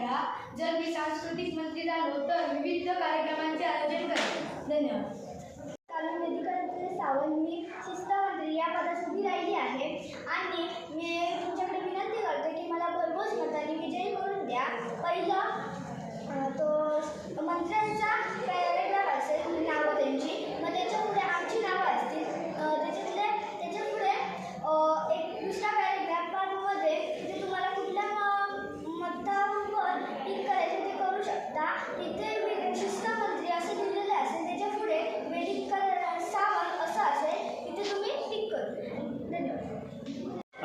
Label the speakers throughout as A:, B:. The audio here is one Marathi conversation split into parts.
A: घ्या. जर मी सांस्कृतिक मंत्री झालो तर विविध कार्यक्रमांचे आयोजन करेन. धन्यवाद.
B: सावंत, मी शिस्तमंत्री या पदासाठी राहिली आहे आणि मी तुमच्याकडे विनंती करते की मला भरघोस मताने विजयी करून द्या. पहिलं तो मंत्र्यांचा पॅरेग्राफ असेल, नावं त्यांची, मग त्याच्यापुढे आमची नावं असतील. त्याच्यापुढे एक दुसरा पॅरेग्राफमध्ये तिथे तुम्हाला कुठल्या मतांवर टिक करायचे ते करू शकता. तिथे शिस्तमंत्री असं लिहिलेलं असेल, त्याच्यापुढे वेदिक सावंत असं असेल, तिथे तुम्ही टिक करू. धन्यवाद.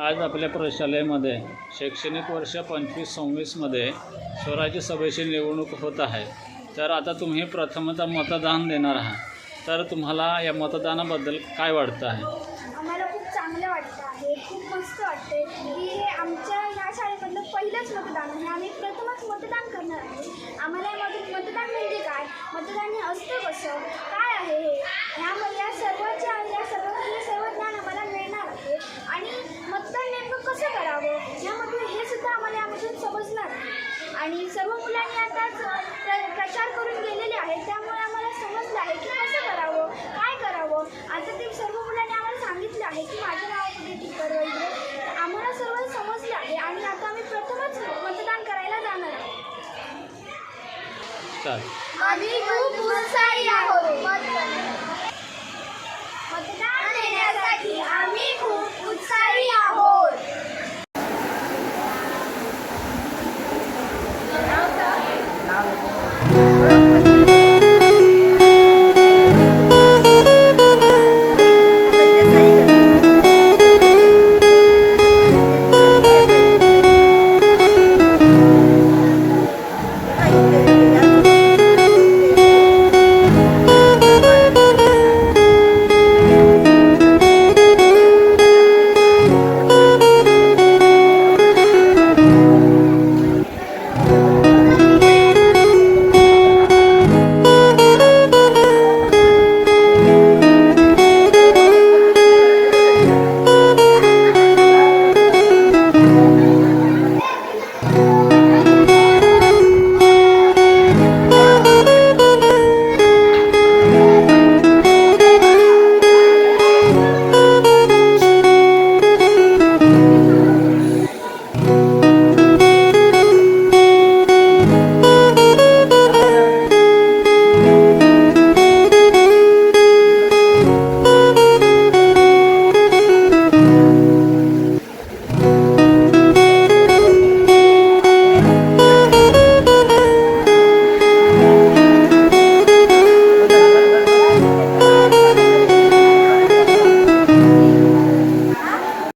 C: आज आपल्या प्रशालेमध्ये शैक्षणिक वर्ष 25-26 मध्ये स्वराज्य सभेची निवडणूक होत आहे. तर आता तुम्ही प्रथमतः मतदान देणार आहात. तर तुम्हाला या मतदानाबद्दल काय वाटतं आहे?
B: आम्हाला खूप चांगलं वाटतं आहे, खूप मस्त वाटते की हे आमच्या ह्या शाळेमधलं पहिलंच मतदान आहे. आम्ही प्रथमच मतदान करणार आहे. आम्हाला मतदान म्हणजे काय, मतदान हे असतं कसं, काय आहे हे, या सर्व ज्ञान आम्हाला मिळणार आहे. आणि मतदान नेमकं कसं करावं यामधून हे सुद्धा आम्हाला यामधून समजणार आहे. आणि सर्व मुलांनी आताच प्रचार करून गेलेले आहेत, त्यामुळे आम्हाला समजलं आहे की कसं करावं, काय करावं. आता ते सर्व मुलांनी आम्हाला सांगितलं आहे की माझ्या नावामध्ये टिक कर वगैरे. आम्हाला सर्व समजलं आहे आणि आता आम्ही प्रथमच मतदान करायला जाणार आहोत. आम्ही खूप उत्साही आहोत. मतदान देण्यासाठी आम्ही खूप उत्साही आहोत.